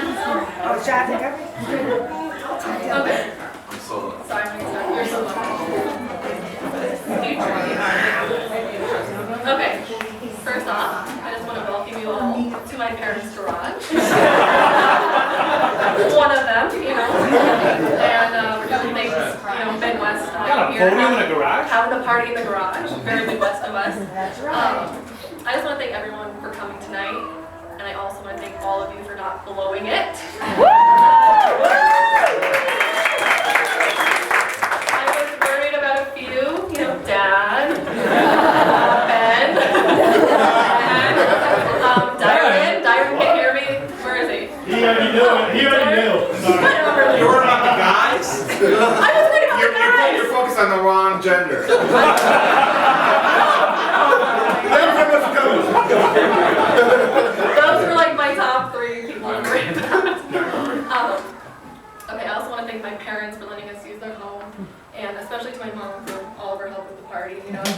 Oh, shall I take over? Okay. Sorry, you're so Okay. First off, I just want to welcome you all to my parents' garage. One of them, you know. And we're doing things, Midwest style here. Having a party in the garage. Very Midwest of us. I just want to thank everyone for coming tonight. And I also want to thank all of you for not blowing it. I was worried about a few, Dad, Ben, and Dyron can't hear me. Where is he? He already knew. Sorry. You were not the guys? I was thinking about the guys. You're focused on the wrong gender. Those were like my top 3 people I'm worried about. Okay, I also want to thank my parents for letting us use their home, and especially to my mom for all of her help with the party. You can only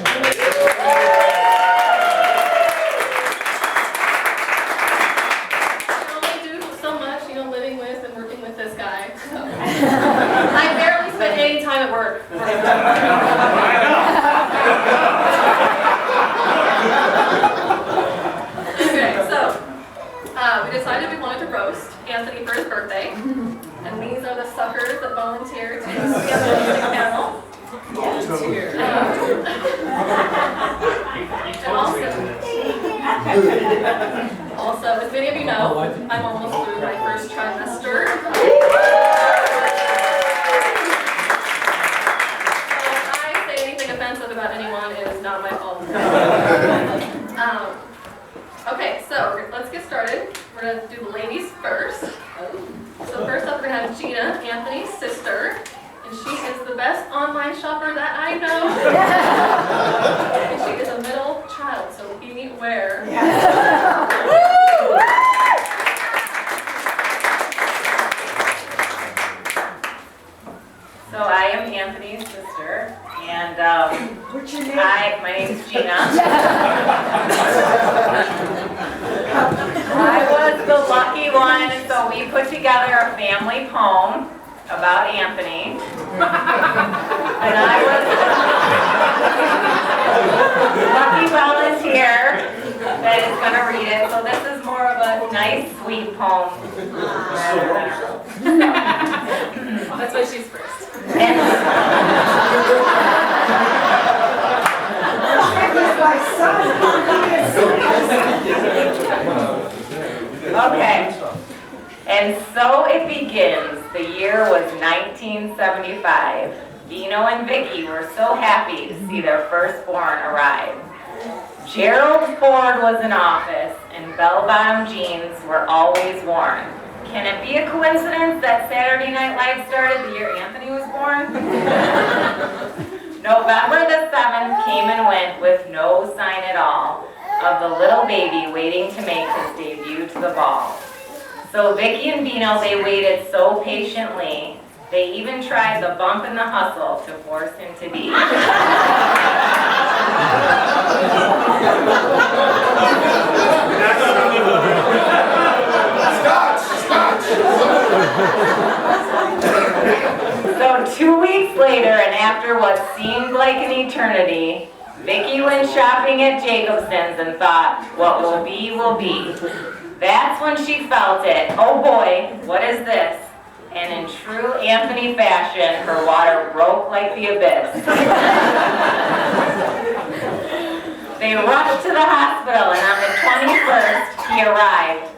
do so much, living with and working with this guy. So. I barely spent any time at work. Okay, so we decided we wanted to roast Anthony for his birthday, and these are the suckers that volunteered to be on the music panel. Also, as many of you know, I'm almost through my first trimester. So if I say anything offensive about anyone, it is not my fault. Okay, so let's get started. We're going to do the ladies first. So first up, we're going to have Gina, Anthony's sister. And she is the best online shopper that I know. And she is a middle child, so beware. So I am Anthony's sister, and What's your name? my name's Gina. I was the lucky one, so we put together a family poem about Anthony. And I was the lucky volunteer that is going to read it. So this is more of a nice, sweet poem. That's why she's first. Okay. And so it begins. The year was 1975. Dino and Vicky were so happy to see their firstborn arrive. Gerald Ford was in office, and bell-bottom jeans were always worn. Can it be a coincidence that Saturday Night Live started the year Anthony was born? November the 7th came and went with no sign at all of the little baby waiting to make his debut to the ball. So Vicky and Dino, they waited so patiently, they even tried the bump and the hustle to force him to be. So 2 weeks later, and after what seemed like an eternity, Vicky went shopping at Jacobson's and thought, what will be, will be. That's when she felt it. Oh boy, what is this? And in true Anthony fashion, her water broke like the abyss. They rushed to the hospital, and on the 21st, he arrived.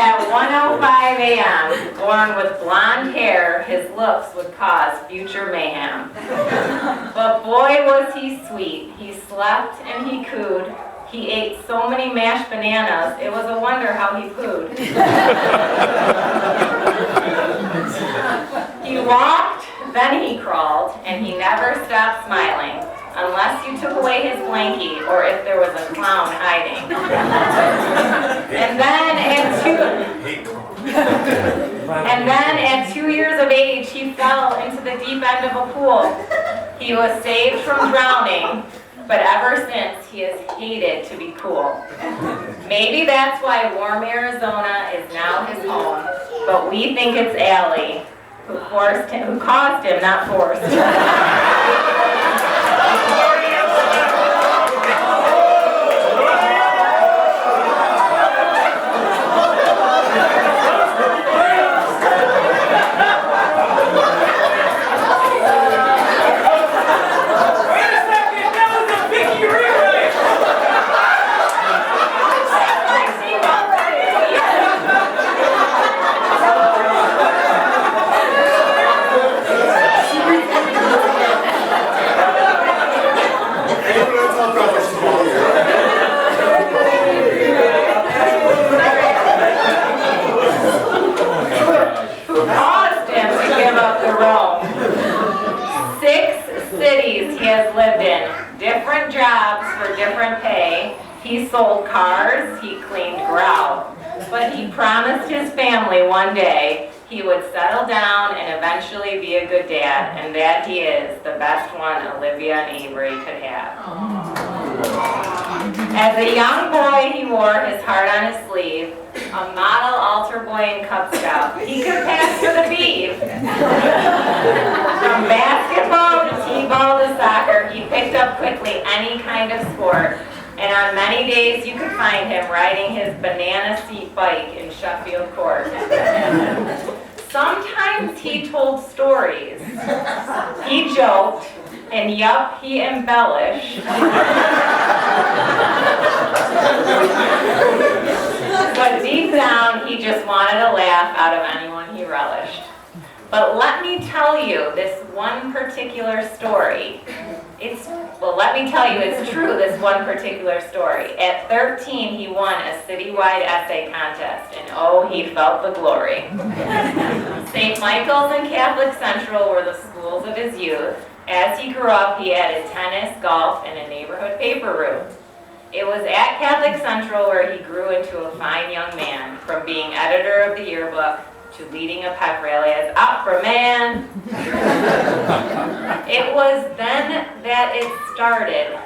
At 1:05 a.m., born with blonde hair, his looks would cause future mayhem. But boy was he sweet. He slept and he cooed. He ate so many mashed bananas, it was a wonder how he pooed. He walked, then he crawled, and he never stopped smiling, unless you took away his blankie or if there was a clown hiding. And then at 2 years of age, he fell into the deep end of a pool. He was saved from drowning, but ever since he has hated to be cool. Maybe that's why warm Arizona is now his home, but we think it's Allie who caused him, not forced. Who caused him to give up the Rome. 6 cities he has lived in, different jobs for different pay. He sold cars, he cleaned grout, but he promised his family one day he would settle down and eventually be a good dad, and that he is the best one Olivia and Avery could have. As a young boy, he wore his heart on his sleeve, a model altar boy and Cub Scout. He could pass for the beef. From basketball to t-ball to soccer, he picked up quickly any kind of sport. And on many days, you could find him riding his banana seat bike in Sheffield Court. Sometimes he told stories. He joked, and yup, he embellished. But deep down, he just wanted a laugh out of anyone he relished. But let me tell you this one particular story. Let me tell you, it's true, this one particular story. At 13, he won a citywide essay contest, and oh, he felt the glory. St. Michael's and Catholic Central were the schools of his youth. As he grew up, he added tennis, golf, and a neighborhood paper route. It was at Catholic Central where he grew into a fine young man, from being editor of the yearbook to leading a pep rally as opera man. It was then that it started,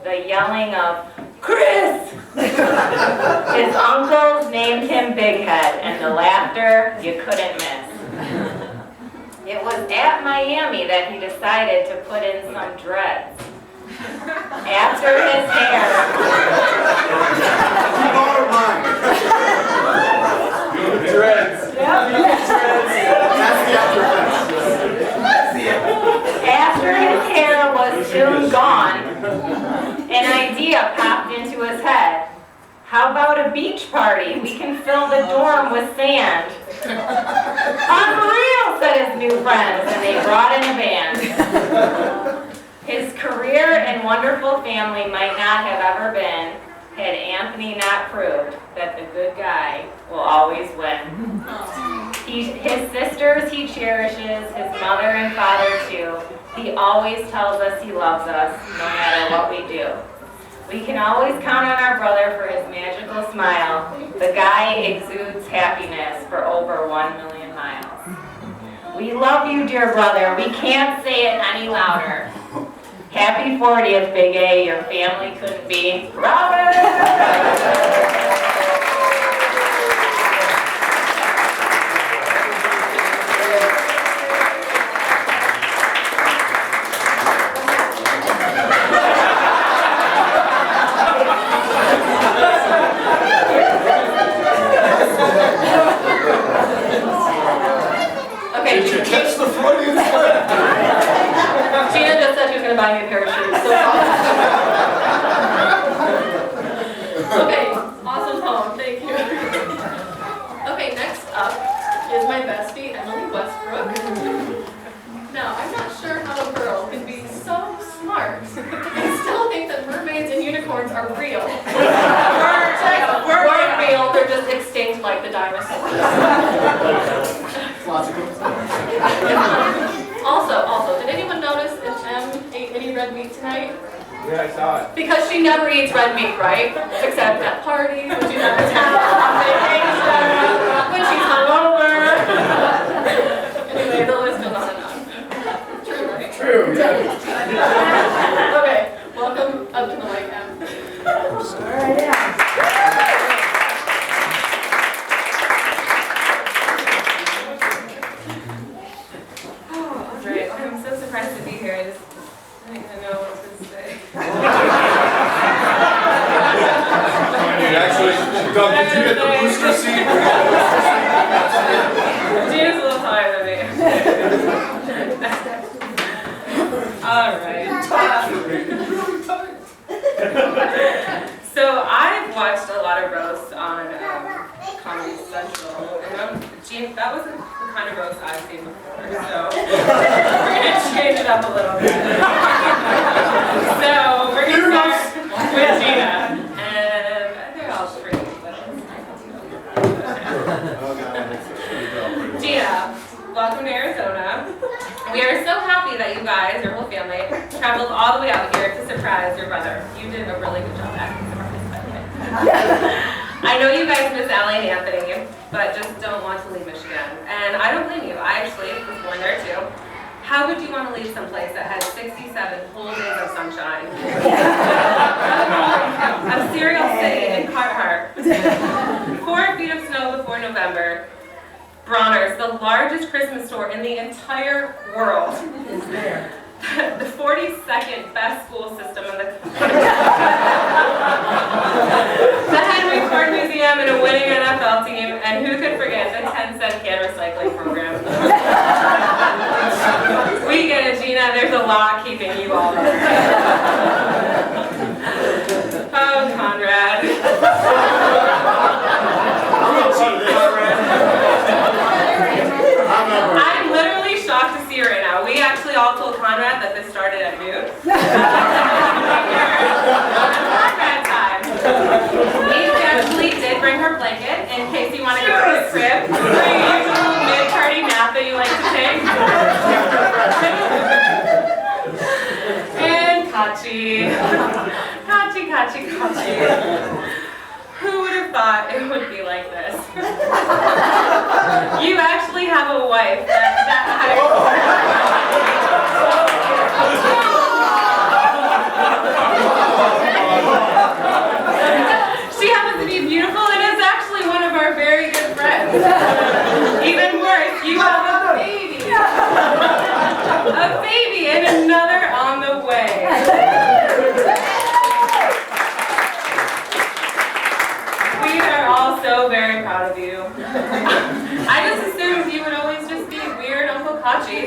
the yelling of, "Chris!" His uncles named him Big Head, and the laughter you couldn't miss. It was at Miami that he decided to put in some dreads. After his hair... Dreads. After his hair was soon gone, an idea popped into his head. How about a beach party? We can fill the dorm with sand. Unreal, said his new friends, and they brought in a band. His career and wonderful family might not have ever been had Anthony not proved that the good guy will always win. His sisters he cherishes, his mother and father too. He always tells us he loves us, no matter what we do. We can always count on our brother for his magical smile. The guy exudes happiness for over 1 million miles. We love you, dear brother. We can't say it any louder. Happy 40th, Big A. Your family couldn't be prouder. Did you catch the Freudian slip? Gina just said she was going to buy me a pair of shoes. Okay, awesome poem, thank you. Okay, next up is my bestie, Emily Westbrook. Now, I'm not sure how a girl can be so smart and still think that mermaids and unicorns are real. Weren't real, they're just extinct like the dinosaurs. Also, did anyone notice if Em ate any red meat tonight? Yeah, I saw it. Because she never eats red meat, right? Except at parties, when she's out of town, on vacation, when she's hungover. Anyway, the list goes on and on. True, right? True, yeah. Okay, welcome right, yeah. Oh, Andre, I'm so surprised to be here. I just didn't even know what to say. Actually, Doug, did you get the booster seat? Gina's a little taller than me. All right. So I've watched a lot of roasts on Comedy Central. And Gina, that wasn't the kind of roast I've seen before. So we're gonna change it up a little bit. So we're gonna start with Gina. And they're all pretty. Gina, welcome to Arizona. We are so happy that you guys, your whole family, traveled all the way out here to surprise your brother. You did a really good job acting surprised, by the way. I know you guys miss Allie and Anthony, but just don't want to leave Michigan. And I don't blame you. I actually was born there too. How would you want to leave someplace that has 67 whole days of sunshine? A cereal city in Carhartt. 4 feet of snow before November. Bronner's, the largest Christmas store in the entire world. Is there. The 42nd best school system in the country. The Henry Ford Museum and a winning NFL team, and who could forget the 10-cent can recycling program? We get it, Gina. There's a lot keeping you all there. Oh, Conrad. I'm literally shocked to see her right now. We actually all told Conrad that this started at noon. Conrad time. We actually did bring her blanket in case you want to go to the crib for your usual mid-party nap that you like to take. And Kachi. Kachi. Who would have thought it would be like this? You actually have a wife She happens to be beautiful and is actually one of our very good friends. Even worse, you have a baby. A baby and another on the way. We are all so very proud of you. I just assumed you would always just be weird Uncle Kachi.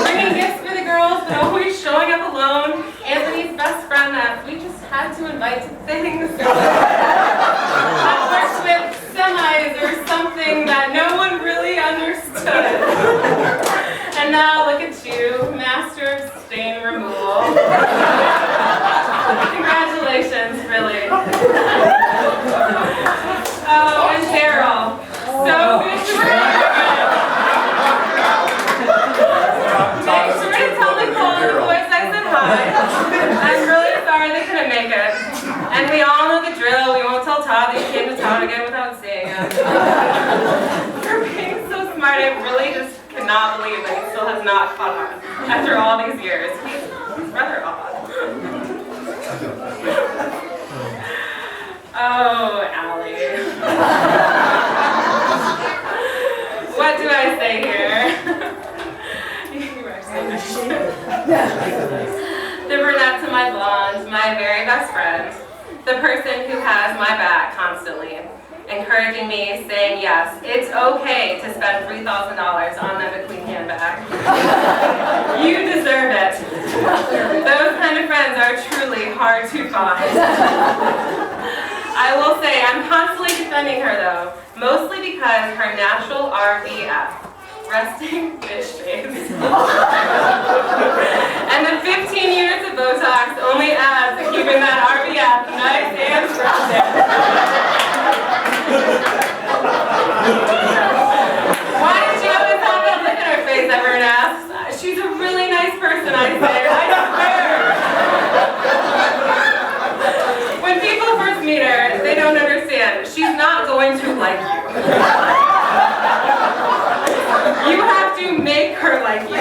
Bringing gifts for the girls, but always showing up alone. Anthony's best friend that we just had to invite to things. That works with semis or something that no one really understood. And now look at you, master of stain removal. Congratulations, really. Oh, and Daryl. So good to see you. Make sure to tell Nicole and the boys I said hi. I'm really sorry they couldn't make it. And we all know the drill. We won't tell Todd that you came to town again without seeing him. For being so smart, I really just cannot believe that he still has not caught on after all these years. He's rather odd. Oh, Allie. What do I say here? You were actually the brunette to my blonde, my very best friend, the person who has my back constantly, encouraging me, saying yes, it's okay to spend $3,000 on the McQueen handbag. You deserve it. Those kind of friends are truly hard to find. I will say I'm constantly defending her though, mostly because her natural RBF, resting bitch face, and the 15 units of Botox only adds to keeping that RBF nice and rested. Why did she always have that look in her face, everyone asks? She's a really nice person, I say, I swear. When people first meet her, they don't understand. She's not going to like you. You have to make her like you.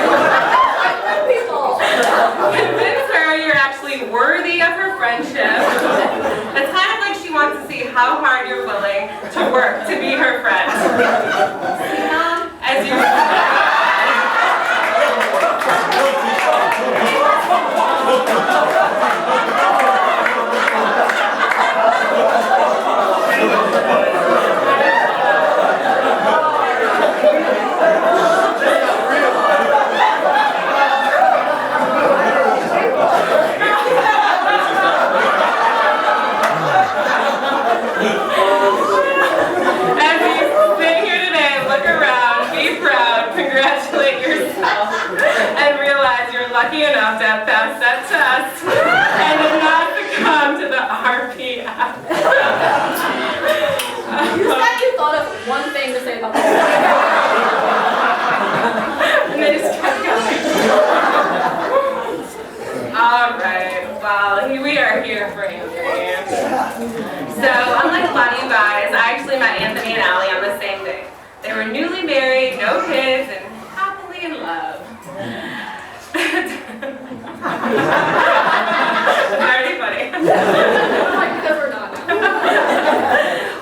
Convince her you're actually absolutely worthy of her friendship. It's kind of like she wants to see how hard you're willing to work to be her friend. As you lucky enough to have passed that test and did not succumb to the RPF. You said you thought of one thing to say about that. And they just kept going. All right, well, we are here for Anthony. So, unlike a lot of you guys, I actually met Anthony and Allie on the same day. They were newly married, no kids, and happily in love. Very funny. Because we're not.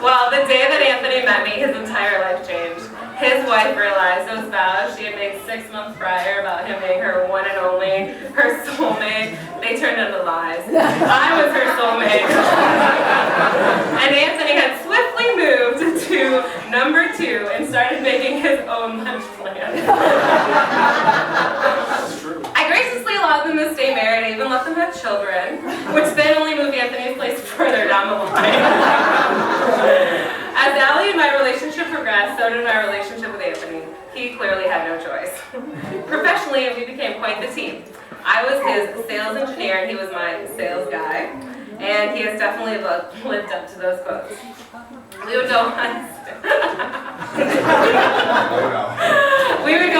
Well, the day that Anthony met me, his entire life changed. His wife realized those vows she had made 6 months prior about him being her one and only, her soulmate. They turned into lies. I was her soulmate. And Anthony had swiftly moved to number 2 and started making his own lunch plan. I graciously allowed them to stay married and even let them have children, which then only moved Anthony's place further down the line. As Allie and my relationship progressed, so did my relationship with Anthony. He clearly had no choice. Professionally, we became quite the team. I was his sales engineer and he was my sales guy, and he has definitely lived up to those quotes. We would go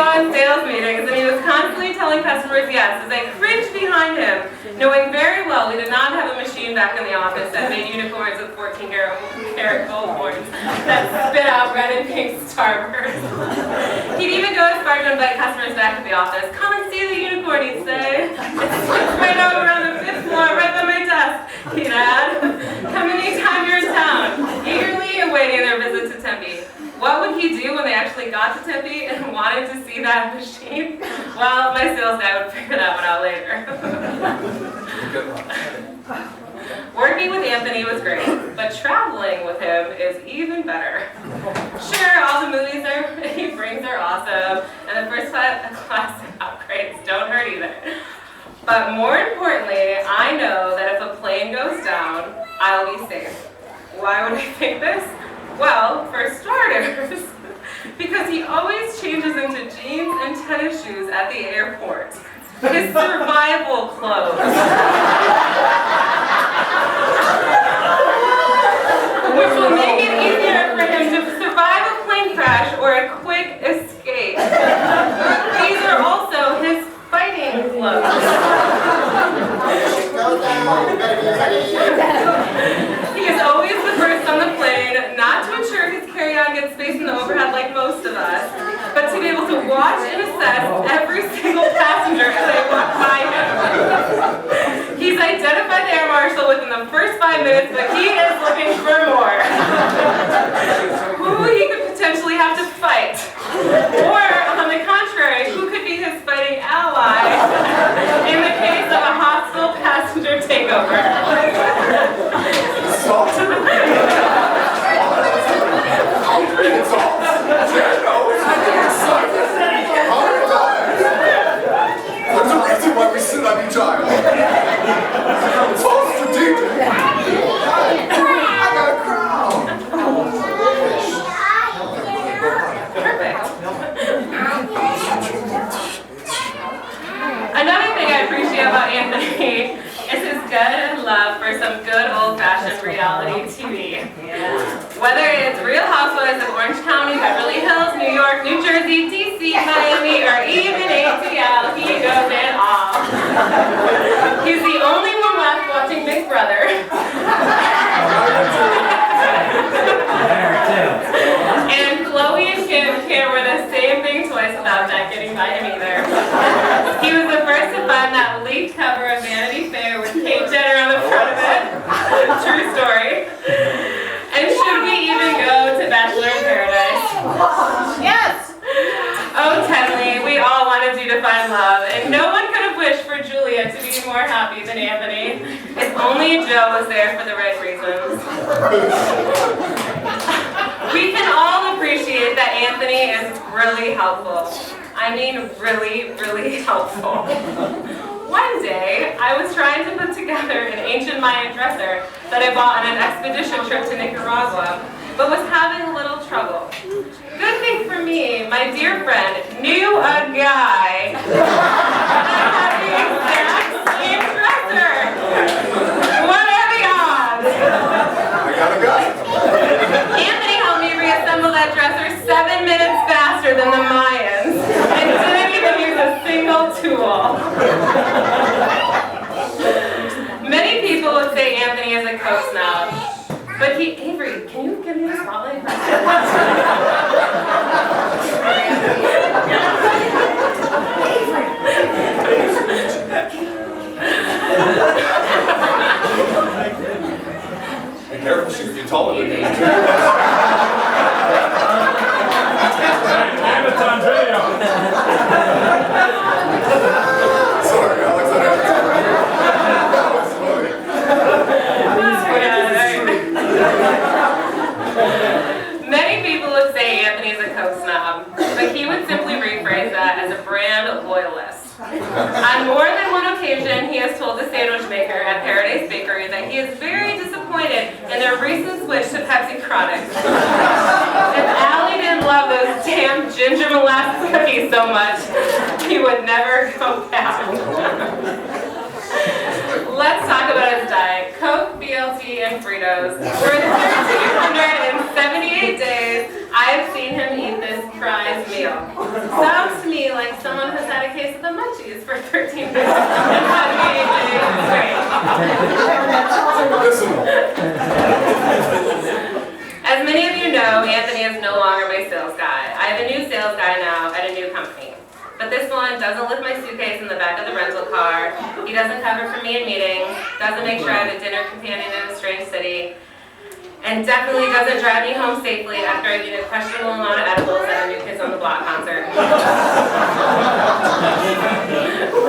on sales meetings, and he was constantly telling customers yes as they cringed behind him, knowing very well we did not have a machine back in the office that made unicorns with 14-karat gold horns that spit out red and pink starbursts. He'd even go as far to invite customers back to the office. Come and see the unicorn, he'd say. It's right over on the 5th floor, right by my desk, he'd add. Come anytime you're in town, eagerly awaiting their visit to Tempe. What would he do when they actually got to Tempe and wanted to see that machine? Well, my sales guy would figure that one out later. Working with Anthony was great, but traveling with him is even better. Sure, all the movies he brings are awesome, and the first class upgrades don't hurt either. But more importantly, I know that if a plane goes down, I'll be safe. Why would I think this? Well, for starters, because he always changes into jeans and tennis shoes at the airport. His survival clothes. Which will make it easier for him to survive a plane crash or a quick escape. These are also his fighting clothes. He is always the first on the plane, not to ensure his carry-on gets space in the overhead like most of us, but to be able to watch and assess every single passenger as they walk by him. He's identified the air marshal within the first 5 minutes, but he is looking for more. Who he could potentially have to fight. Or, on the contrary, who could be his fighting ally in the case of a hostile passenger takeover. There's a reason why we sit on each aisle. It's all strategic. I got a crown. Perfect. Another thing I appreciate about Anthony is his good love for some good old-fashioned reality TV. Whether it's Real Housewives of Orange County, Beverly Hills, New York, New Jersey, DC, Miami, or even ATL, he goes in all. He's the only one left watching Big Brother. And Chloe and Kim can't wear the same thing twice without that getting by him either. He was the first to find that leaked cover of Vanity Fair with True story. And should we even go to Bachelor in Paradise? Yes! Oh, Tenley, we all wanted you to find love, and no one could have wished for Julia to be more happy than Anthony. If only Joe was there for the right reasons. We can all appreciate that Anthony is really helpful. I mean, really, really helpful. One day, I was trying to put together an ancient Mayan dresser that I bought on an expedition trip to Nicaragua, but was having a little trouble. Good thing for me, my dear friend knew a guy that had the exact same dresser. What are the odds? I got a guy. Anthony helped me reassemble that dresser 7 minutes faster than the Mayans, and didn't even use a single tool. Many people would say Anthony is a coke snob, but Avery, can you give me the spotlight for a Be careful, she's getting taller than you. And it's on video. Sorry, Alex, I had to. That was funny. Many people would say Anthony's a coke snob, but he would simply rephrase that as a brand loyalist. On more than one occasion, he has told the sandwich maker at Paradise Bakery that he is very disappointed in their recent switch to Pepsi Chronic. If Allie didn't love those damn ginger molasses cookies so much, he would never go back. Let's talk about his diet. Coke, BLT, and Fritos. For 1,378 days, I've seen him eat this prize meal. Sounds to me like someone who's had a case of the munchies for 13 days and 78 days straight. Listen. As many of you know, Anthony is no longer my sales guy. I have a new sales guy now at a new company. But this one doesn't lift my suitcase in the back of the rental car. He doesn't cover for me in meetings, doesn't make sure I have a dinner companion in a strange city, and definitely doesn't drive me home safely after I eat a questionable amount of edibles at a New Kids on the Block concert.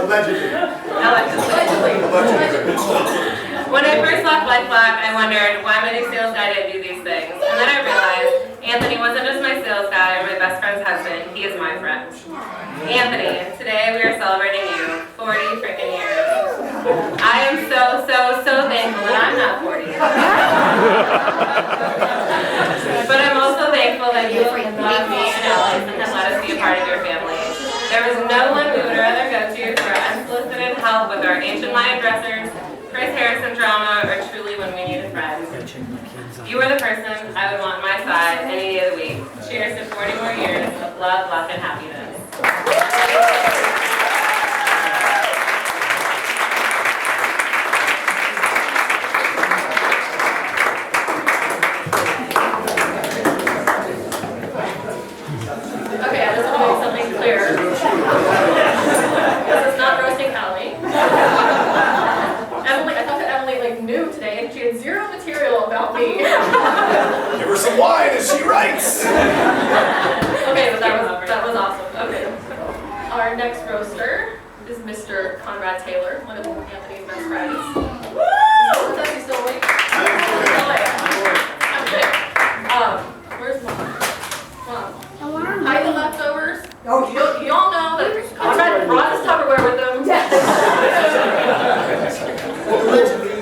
Allegedly. When I first left LifeLock, I wondered why my new sales guy didn't do these things. And then I realized Anthony wasn't just my sales guy or my best friend's husband, he is my friend. Anthony, today we are celebrating you, 40 freaking years. I am so thankful that I'm not 40. But I'm also thankful that you love me and Alex and have let us be a part of your family. There was no one we would rather go to for unsolicited help with our ancient Mayan dressers, Chris Harrison drama, or truly when we need a friend. You are the person I would want on my side any day of the week. Cheers to 40 more years of love, luck, and happiness. Okay, I just want to make something clear. This is not roasting Allie. Emily, I thought that Emily knew today, and she had zero material about me. Give her some wine as she writes. Okay, but that was awesome. Okay. Our next roaster is Mr. Conrad Taylor, one of Anthony's best friends. Woo! Is he still awake? Okay. Where's Mom? Hide the leftovers. You all know that Conrad brought his Tupperware with him.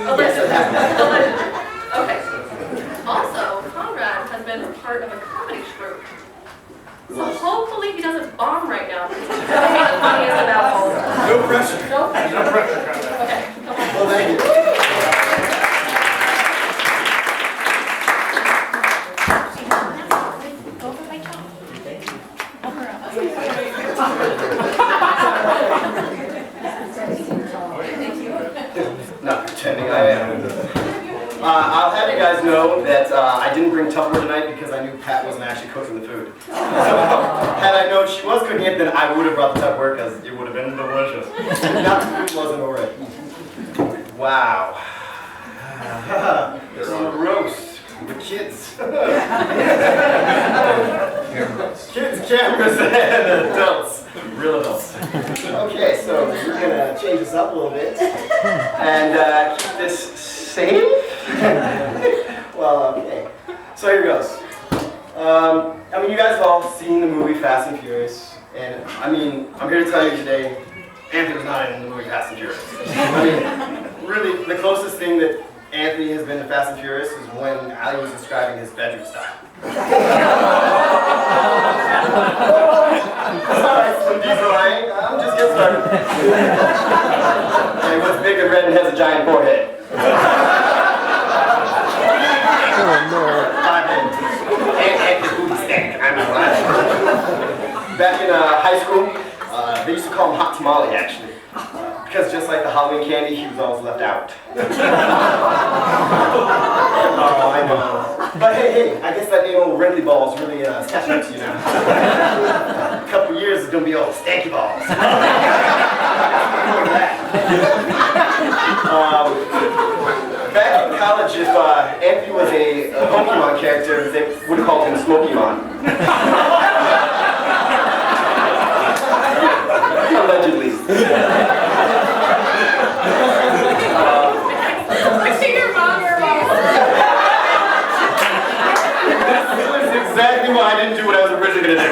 Allegedly. Okay. Also, Conrad has been a part of a comedy troupe. So hopefully he doesn't bomb right now. Because he's really the funniest of all. No pressure. No pressure. No pressure, Conrad. Okay, come on. Well, thank you. Not pretending I am. I'll have you guys know that I didn't bring Tupperware tonight because I knew Pat wasn't actually cooking the food. So, had I known she was cooking it, then I would have brought the Tupperware because it would have been delicious. Not the food wasn't already. Wow. kids. Kids, cameras, and adults. Real adults. Okay, so we're gonna change this up a little bit and keep this safe. Well, okay. So here goes. I mean, you guys have all seen the movie Fast and Furious, and I mean, I'm here to tell you today, Anthony was not in the movie Fast and Furious. I mean, really, the closest thing that Anthony has been to Fast and Furious is when Ali was describing his bedroom style. Alright, so Diesel, I'm just getting started. And what's big and red and has a giant forehead? And his booty stank. I'm not lying. Back in high school, they used to call him Hot Tamale, actually. Because just like the Halloween candy, he was always left out. Oh, I know. But hey, I guess that name old Ridley Balls really is catching up to you now. A couple years, it's gonna be old Stanky Balls. Back in college, if Anthony was a Pokemon character, they would have called him Smokemon. Allegedly. I see your mom or This is exactly why I didn't do what I was originally going to do.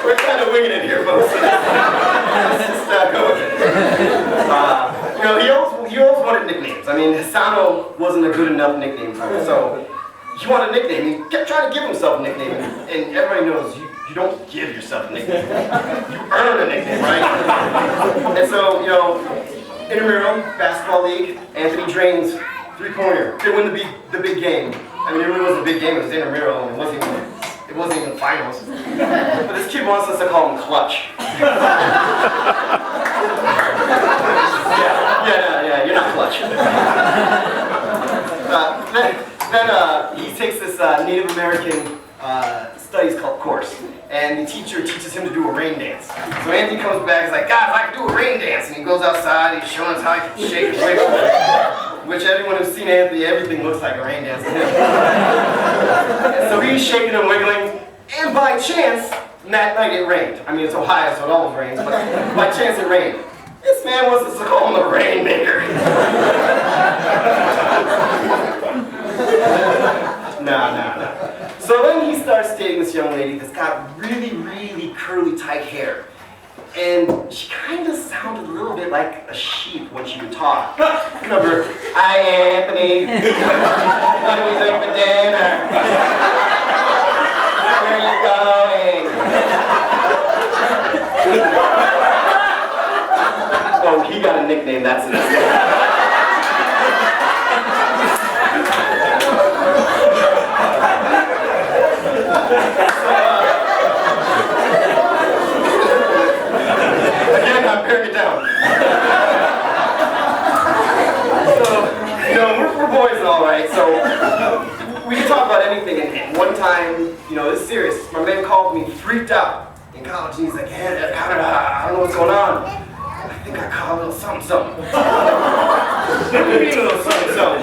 We're kind of winging it here, folks. Let's just go with it. You know, he always wanted nicknames. I mean, Hisano wasn't a good enough nickname for him, so he wanted a nickname. He kept trying to give himself a nickname, and everybody knows you don't give yourself a nickname. You earn a nickname, right? And so, you know, intramural basketball league, Anthony Drains, three-pointer. They win the big game. I mean, it really wasn't a big game. It was intramural, and it wasn't even finals. But this kid wants us to call him Clutch. Yeah, you're not Clutch. Then he takes this Native American studies course, and the teacher teaches him to do a rain dance. So Anthony comes back, he's like, guys, I can do a rain dance, and he goes outside, he's showing us how he can shake his wiggle, which everyone who's seen Anthony, everything looks like a rain dance to him. So he's shaking and wiggling, and by chance, that night it rained. I mean, it's Ohio, so it always rains, but by chance it rained. This man wants us to call him the Rainmaker. No. So then he starts dating this young lady that's got really, really curly, tight hair. And she kind of sounded a little bit like a sheep when she would talk. Remember, hi Anthony, what do we think for dinner? Where are you going? Oh, he got a nickname, that's it. Again, I'm paring it down. So, you know, we're boys and all, right? So, we can talk about anything. And one time, you know, this is serious. My man called me, freaked out in college, and he's like, hey, I don't know what's going on. I think I caught a little something. What do you mean a little something? He goes,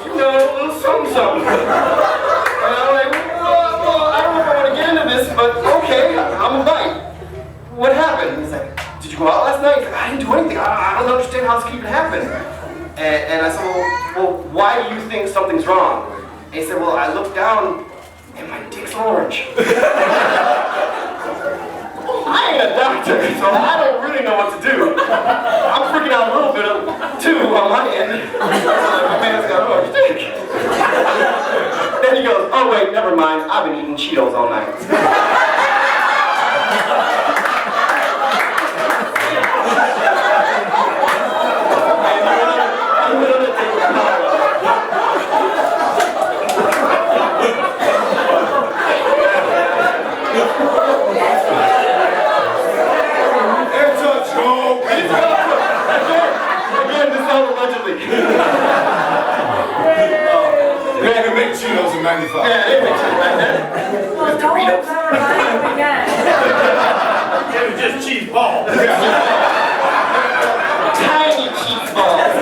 you know, a little something. And I'm like, well, I don't know if I want to get into this, but okay, I'm a bite. What happened? He's like, did you go out last night? He's like, I didn't do anything. I don't understand how this can even happen. And I said, well, why do you think something's wrong? And he said, well, I looked down and my dick's orange. I ain't a doctor, so I don't really know what to do. I'm freaking out a little bit too on my end. My man's got orange dick. Then he goes, oh wait, never mind. I've been eating Cheetos all night. Again, this is all allegedly. They didn't make Cheetos in 95. Yeah, they make Cheetos back then. Well, don't ever remind him again. It was just cheese balls. Tiny cheese balls.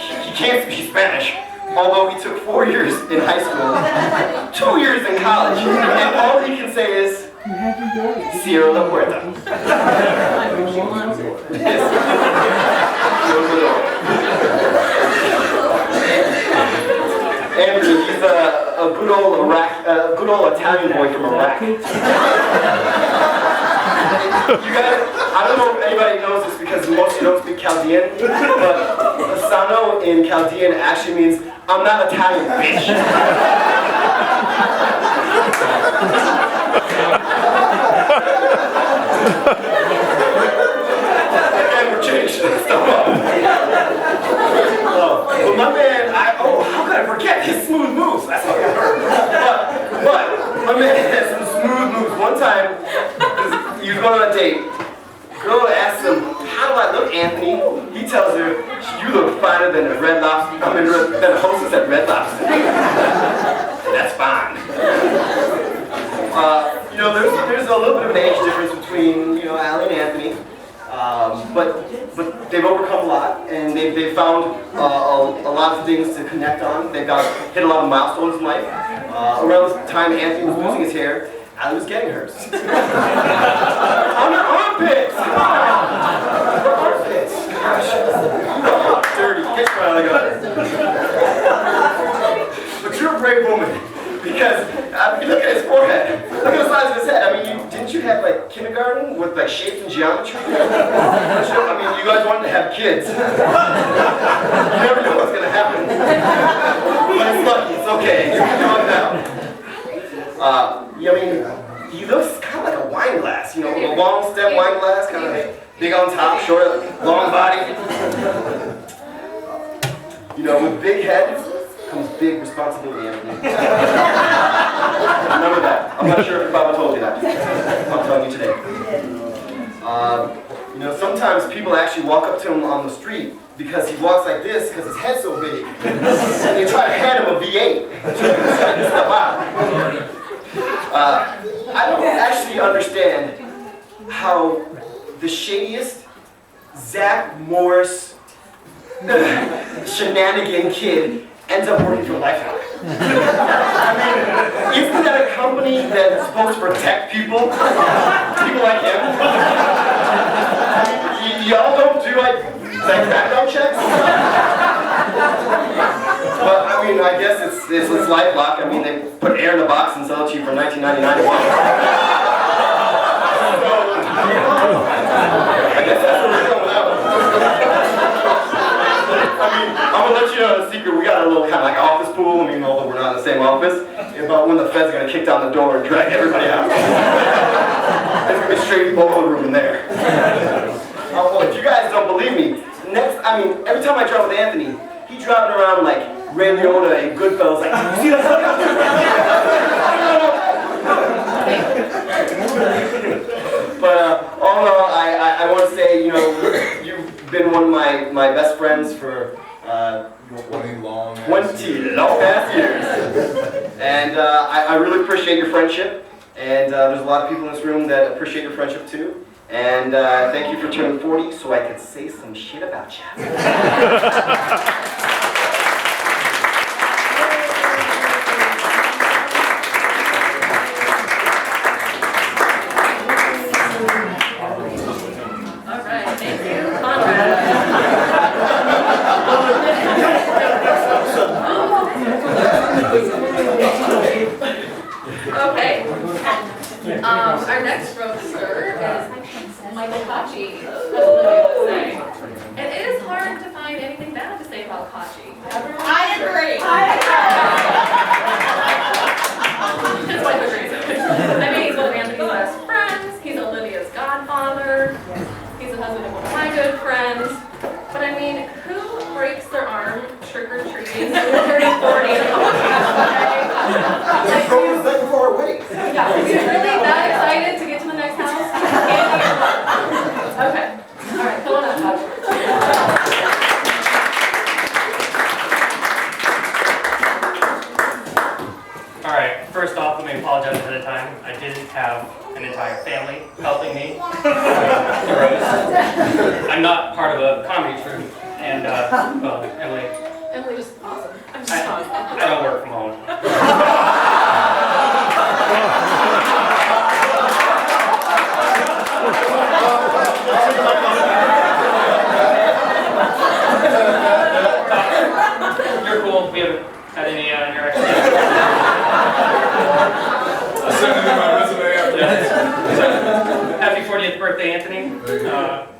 he can't speak Spanish, although he took 4 years in high school, 2 years in college, and all he can say is, cierra la puerta. Andrew, he's a good old Italian boy from Iraq. You guys, I don't know if anybody knows this because most of you don't speak Chaldean, but Asano in Chaldean actually means, I'm not Italian, bitch. And we're changing stuff up. Well, my man, how could I forget his smooth moves? That's how I heard. But my man has some smooth moves. One time, he was going on a date. Girl asks him, how do I look, Anthony? He tells her, you look finer than a Red Lobster. I mean, than a hostess at Red Lobster. That's fine. There's a little bit of an age difference between, Allie and Anthony. But they've overcome a lot, and they've found a lot of things to connect on. They've hit a lot of milestones in life. Around the time Anthony was losing his hair, Allie was getting hers. On her armpits! Her armpits! Gosh. Oh, dirty. Get your out of the gutter. But you're a brave woman. Because look at his forehead. Look at the size of his head. I mean, didn't you have kindergarten with shapes and geometry? I mean, you guys wanted to have kids. You never know what's gonna happen. But it's lucky. It's okay. You're doing now. I mean, he looks kind of like a wine glass. A long stem wine glass, kind of big on top, short, long body. With big head comes big responsibility, Anthony. Remember that. I'm not sure if Baba told you that. I'm telling you today. Sometimes people actually walk up to him on the street because he walks like this because his head's so big. And they try to hand him a V8. Step out. I don't actually understand how the shadiest Zach Morris shenanigan kid ends up working for LifeLock. I mean, isn't that a company that's supposed to protect people? People like him? Y'all don't do background checks? But I mean, I guess it's LifeLock. I mean, they put air in the box and sell it to you for $19.99 a month. I guess that's what we're going out. I mean, I'm gonna let you know a secret. We got a little kind of office pool. I mean, although we're not in the same office, about when the Fed's gonna kick down the door and drag everybody out. There's gonna be straight boiler room in there. Well, if you guys don't believe me, every time I drive with Anthony, he's driving around like Ray Liotta and Goodfellas, like, you see that But all in all, I want to say, you've been one of my best friends for 20 long ass years. And I really appreciate your friendship. And there's a lot of people in this room that appreciate your friendship too. And thank you for turning 40 so I could say some shit about you. Our next roadster is Michael Kachi, as Olivia was saying. And it is hard to find anything bad to say about Kachi. I agree. His wife agrees. I mean, he's one of Anthony's best friends. He's Olivia's godfather. He's the husband of one of my good friends. But I mean, who breaks their arm trick-or-treating 30, 40 in a couple of Right before our wedding. Yeah, are you really that excited to get to the next house? Okay. All right, come on up, Todd. All right, first off, let me apologize ahead of time. I didn't have an entire family helping me. I'm not part of a comedy troupe, and, well, Emily Emily just awesome. I'm just I don't work from home. You're cool. We haven't had any interaction yet. I'll send it in my resume after this. Happy 40th birthday, Anthony.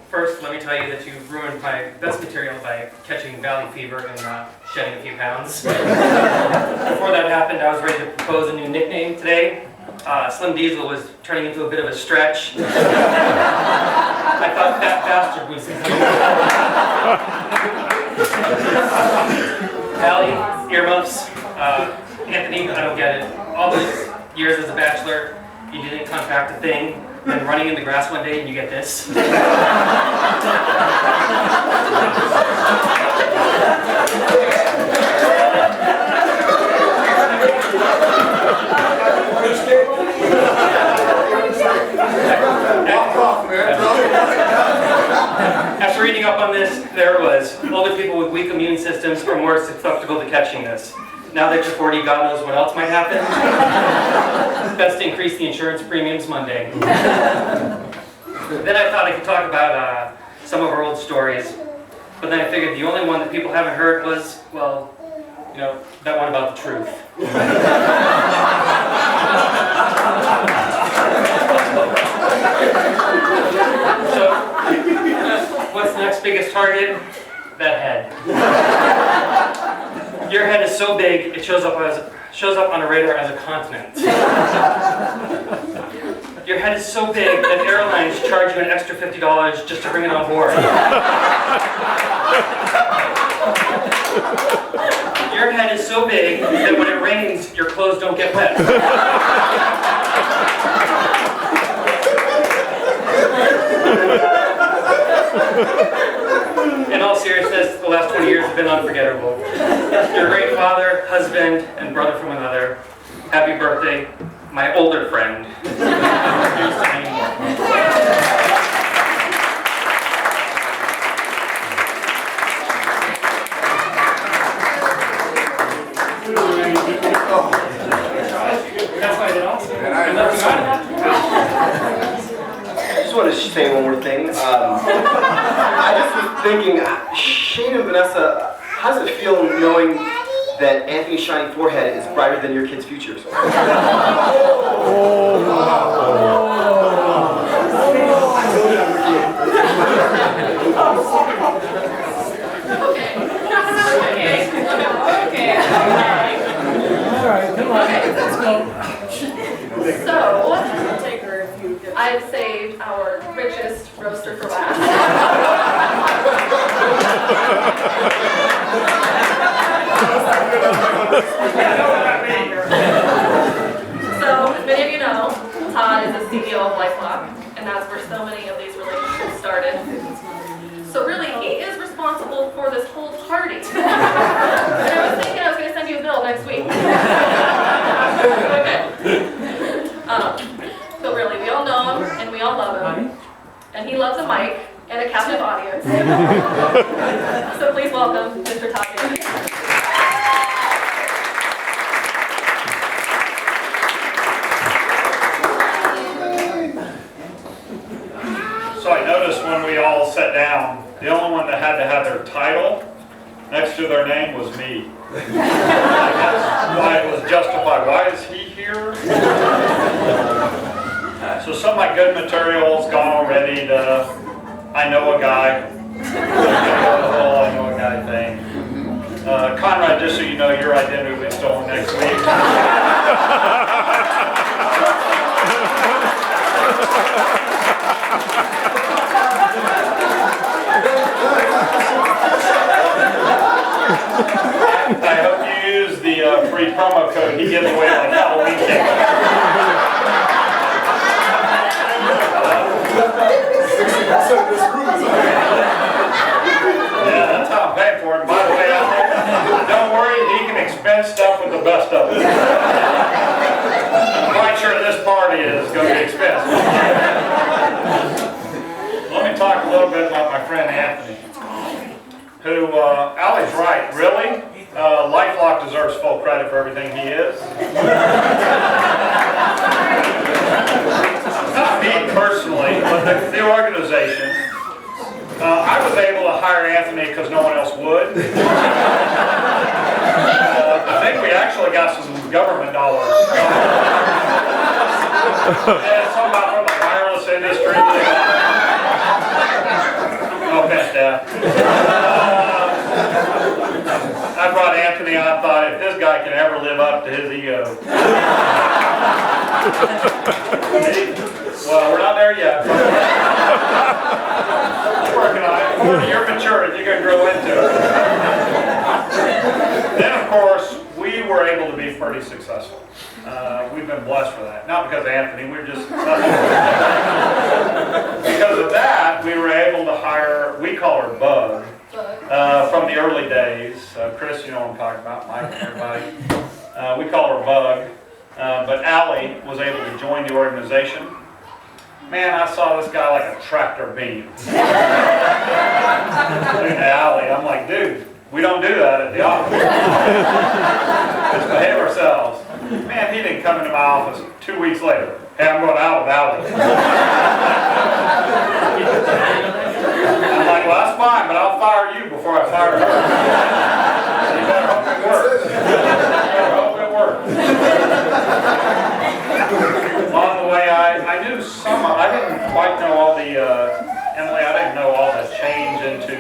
First, let me tell you that you ruined my best material by catching valley fever and shedding a few pounds. Before that happened, I was ready to propose a new nickname today. Slim Diesel was turning into a bit of a stretch. I thought Fat Bastard was Allie, earmuffs. Anthony, I don't get it. All those years as a bachelor, you didn't contract a thing. Then running in the grass one day and you get this. After reading up on this, there was older people with weak immune systems are more susceptible to catching this. Now that you're 40, God knows what else might happen. Best to increase the insurance premiums Monday. Then I thought I could talk about some of our old stories, but then I figured the only one that people haven't heard was, well, you know, that one about the truth. So, what's the next biggest target? That head. Your head is so big, it shows up on a radar as a continent. Your head is so big that airlines charge you an extra $50 just to bring it on board. Your head is so big that when it rains, your clothes don't get wet. In all seriousness, the last 20 years have been unforgettable. You're a great father, husband, and brother from another. Happy birthday, my older friend. Here's to many more. That's why I did awesome. And I Nothing on it. I just want to say one more thing. I just was thinking, Shane and Vanessa, how does it feel knowing that Anthony's shiny forehead is brighter than your kid's futures? So, I've saved our richest roaster for last. So, as many of you know, Todd is the CEO of LifeLock, and that's where so many of these relationships started. So really, he is responsible for this whole party. And I was thinking I was going to send you a bill next week. Okay. But really, we all know him, and we all love him. And he loves a mic and a captive audience. So please welcome Mr. Todd Haley. So I noticed when we all sat down, the only one that had to have their title next to their name was me. That's why it was justified. Why is he here? So some of my good material's gone already to I know a guy. I know a guy thing. Conrad, just so you know, your identity will be stolen next week. I hope you use the free promo code he gives away like Halloween candy. Yeah, that's how I'm paying for it. By the way, out there, don't worry, he can expense stuff with the best of it. I'm quite sure this party is going to be expensive. Let me talk a little bit about my friend Anthony, who, Allie's right, really? LifeLock deserves full credit for everything he is. Not me personally, but the organization. I was able to hire Anthony because no one else would. I think we actually got some government dollars. And somebody from the wireless industry. No offense, Dad. I brought Anthony on, I thought if this guy can ever live up to his ego. Well, we're not there yet. We're working on it. You're mature and you can grow into it. Then, of course, we were able to be pretty successful. We've been blessed for that. Not because of Anthony, we're just because of that, we were able to hire, we call her Bug, from the early days. Chris, you know what I'm talking about, Mike, everybody. We call her Bug. But Allie was able to join the organization. Man, I saw this guy like a tractor beam. Allie, I'm like, dude, we don't do that at the office. Just behave ourselves. Man, he didn't come into my office 2 weeks later. Hey, I'm going out with Allie. I'm like, well, that's fine, but I'll fire you before I fire her. You better hope it works. You better hope it works. Along the way, I knew some, I didn't quite know all the, Emily, I didn't know all the change into,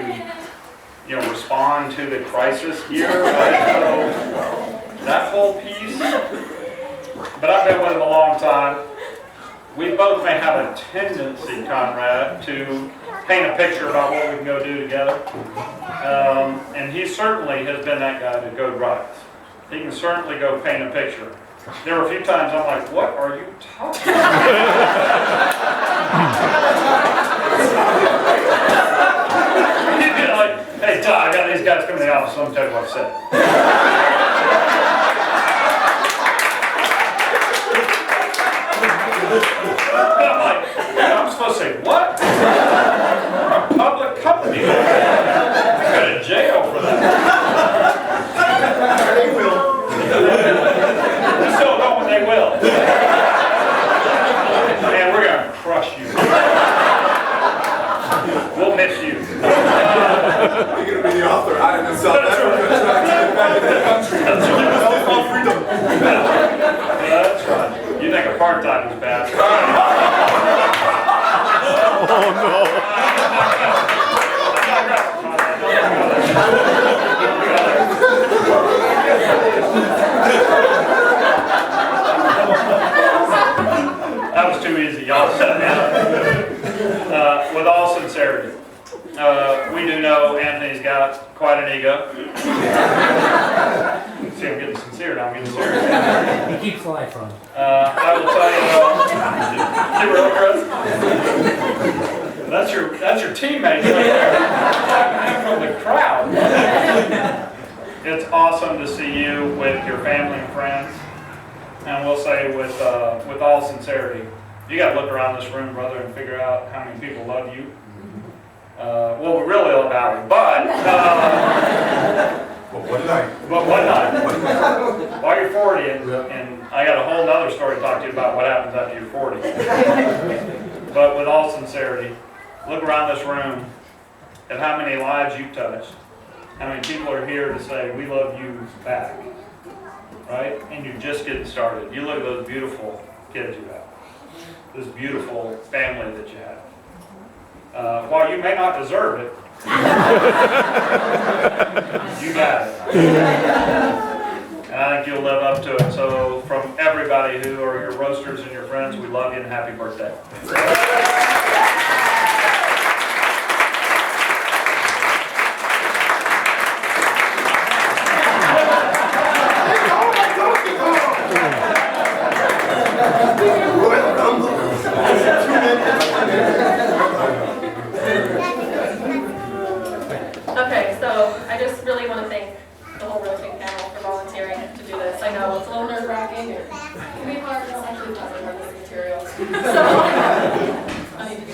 respond to the crisis gear. I didn't know that whole piece. But I've been with him a long time. We both may have a tendency, Conrad, to paint a picture about what we can go do together. And he certainly has been that guy to go drive. He can certainly go paint a picture. There were a few times I'm like, what are you talking about? He'd be like, hey, Todd, I got these guys coming to the office, let me tell you what I said. I'm like, I'm supposed to say, what? We're a public company. I go to jail for that. They will. You still don't when they will. Man, we're going to crush you. We'll miss you. You're going to be the author. I am in South Africa trying to get back in the country. That's all freedom. That's right. You think apartheid was bad. Oh no. That was too easy, y'all. With all sincerity, we do know Anthony's got quite an ego. See, I'm getting sincere now. I'm getting serious. He keeps life on. I will tell you, that's your teammate right there. From the crowd. It's awesome to see you with your family and friends. And we'll say with all sincerity, you got to look around this room, brother, and figure out how many people love you. Well, we really love Allie, but one night. But one night, while you're 40, and I got a whole nother story to talk to you about what happens after you're 40. But with all sincerity, look around this room at how many lives you've touched. How many people are here to say, we love you back, right? And you're just getting started. You look at those beautiful kids you have, this beautiful family that you have. While you may not deserve it, you got it. And I think you'll live up to it. So from everybody who are your roasters and your friends, we love you and happy birthday. Okay, so I just really want to thank the whole roasting panel for volunteering to do this. I know it's a little nerve-wracking and it can be hard, it's actually not hard this material. So, I need to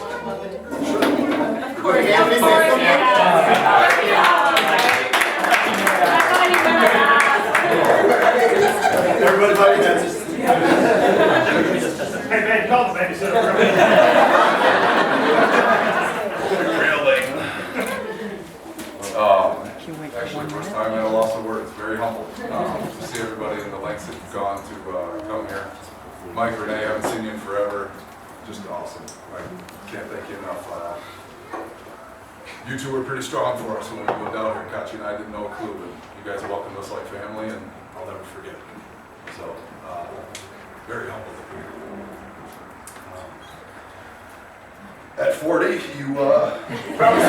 thank you enough. You two were pretty strong for us when we moved down here. Kachi and I didn't know a clue, but you guys welcomed us like family, and I'll never forget. So, very humbled. At 40, you probably